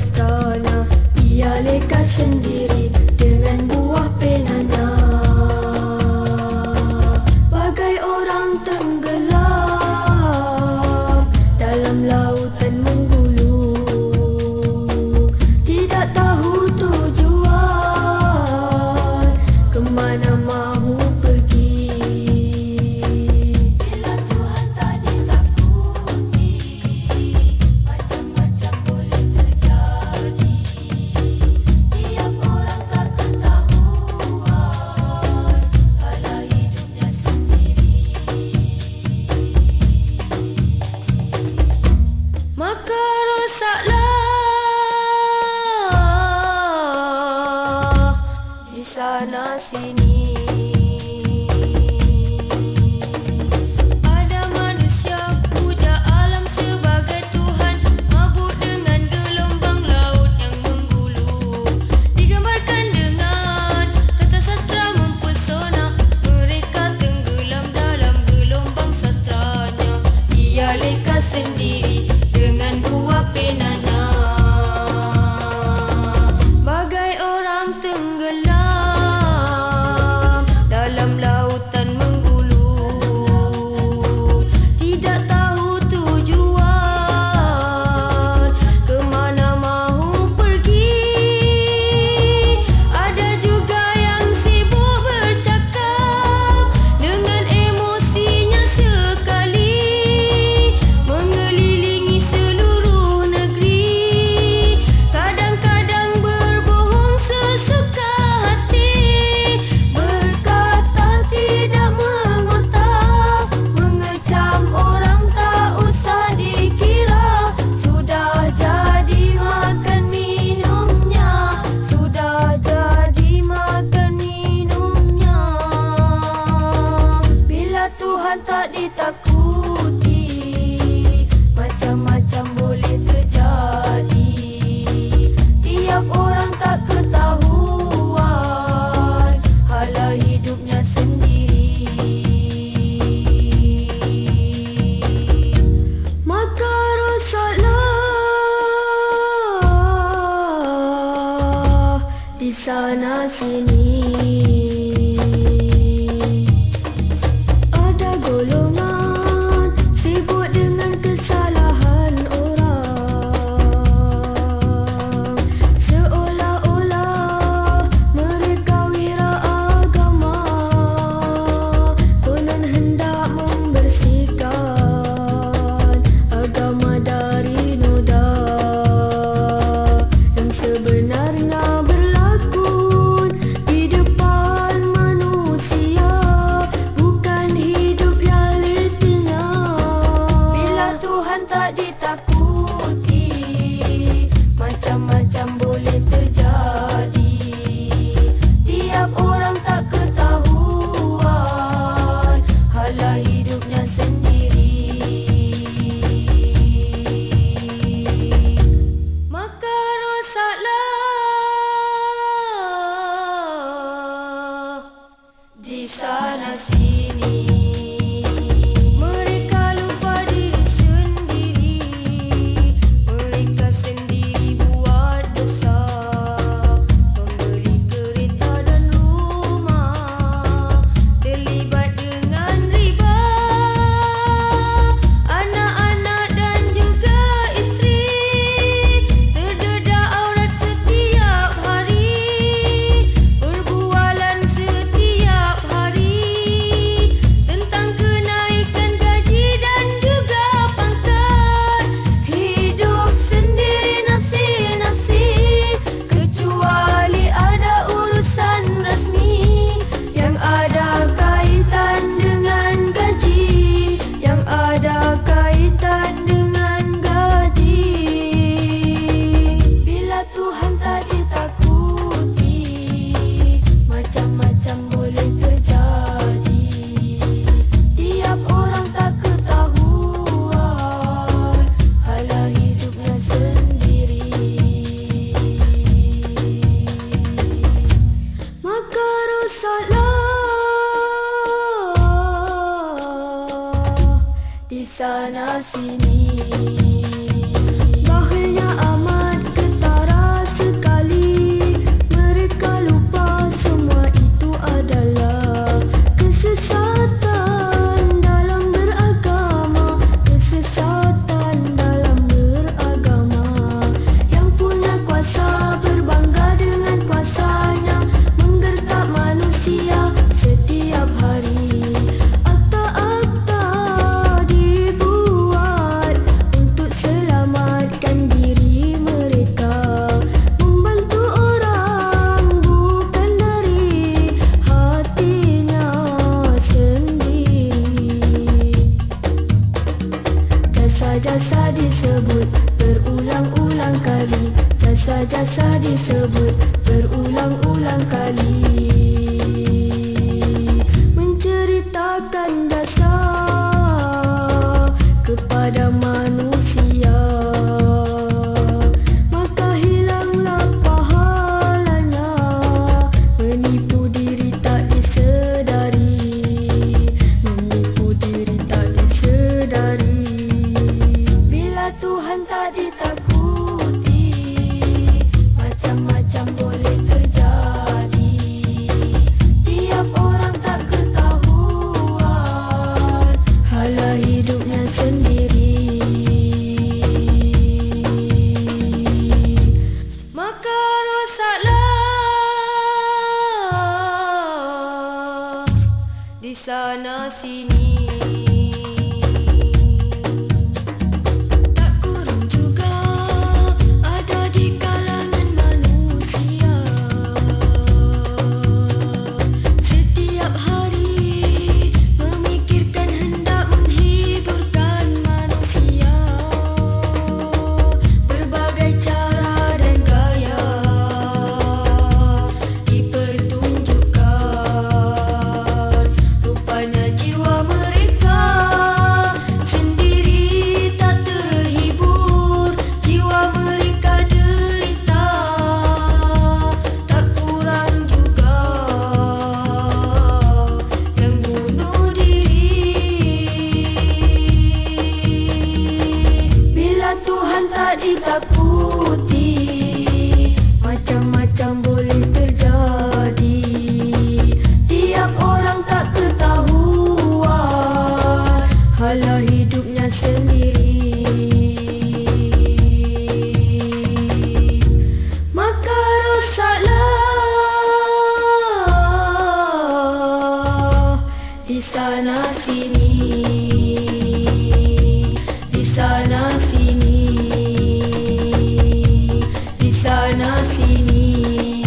sastranya. Ia leka sendiri dengan buah penanya, bagai orang tenggelam dalam lautan menggulung. Tidak tahu tujuan, kemana mahu pergi. Bila Tuhan tak ditakuti, macam-macam boleh terjadi. Tiap orang tak ketahuan, halah hidupnya sendiri. Maka rosaklah di sana sini. Ada manusia puja alam sebagai Tuhan, mabuk dengan gelombang laut yang menggulung. Digambarkan dengan kata sastra mempesona, mereka tenggelam dalam gelombang sastranya. Ia leka sendiri dengan buah penanya, bagai orang tenggelam dalam lautan menggulung. Tidak tahu tujuan, kemana mahu pergi. Ada juga yang sibuk bercakap dengan emosinya sekali, mengelilingi seluruh negeri. Kadang-kadang berbohong sesuka hati, berkata tidak mengotak, mengecam orang tak usah dikira. Sudah jadi makan minumnya, sudah jadi makan minumnya. Bila Tuhan tak ditakuti, macam-macam boleh terjadi. Tiap orang tak ketahuan, halah hidupnya sendiri. Maka rosaklah di sana sini. Ada golongan sibuk dengan kesalahan orang, seolah-olah mereka wira agama, konon hendak membersihkan agama dari noda yang sebenarnya berlakon di depan manusia, bukan hidup realitinya. Bila Tuhan tak ditakuti, macam-macam boleh terjadi. Tiap orang tak ketahuan, halah hidupnya sendiri. Maka rosaklah di sana sini. Mereka lupa diri sendiri, mereka sendiri buat dosa, membeli kereta dan rumah, terlibat dengan riba, anak-anak dan juga isteri, terdedah aurat setiap hari, perbualan setiap hari, tentang kenaikan gaji dan juga pangkat. Hidup sendiri nafsi-nafsi, kecuali ada urusan rasmi yang ada kaitan dengan gaji, yang ada kaitan dengan gaji. Bila Tuhan tak ditakuti, macam-macam boleh terjadi. Tiap orang tak ketahuan, halah hidupnya sendiri. Maka rosaklah di sana sini. Bakhilnya amat ketat jasa-jasa disebut berulang-ulang kali, menceritakan dasar kepada manusia, maka hilanglah pahalanya. Menipu diri tak disedari, menipu diri tak disedari. Bila Tuhan tak ditakuti, macam-macam boleh terjadi. Tiap orang tak ketahuan hala hidupnya sendiri, maka rosaklah di sana sini. Tak ditakuti, macam-macam boleh terjadi. Tiap orang tak ketahuan hala hidupnya sendiri, maka rosaklah di sana sini, di sana sini, di sana sini.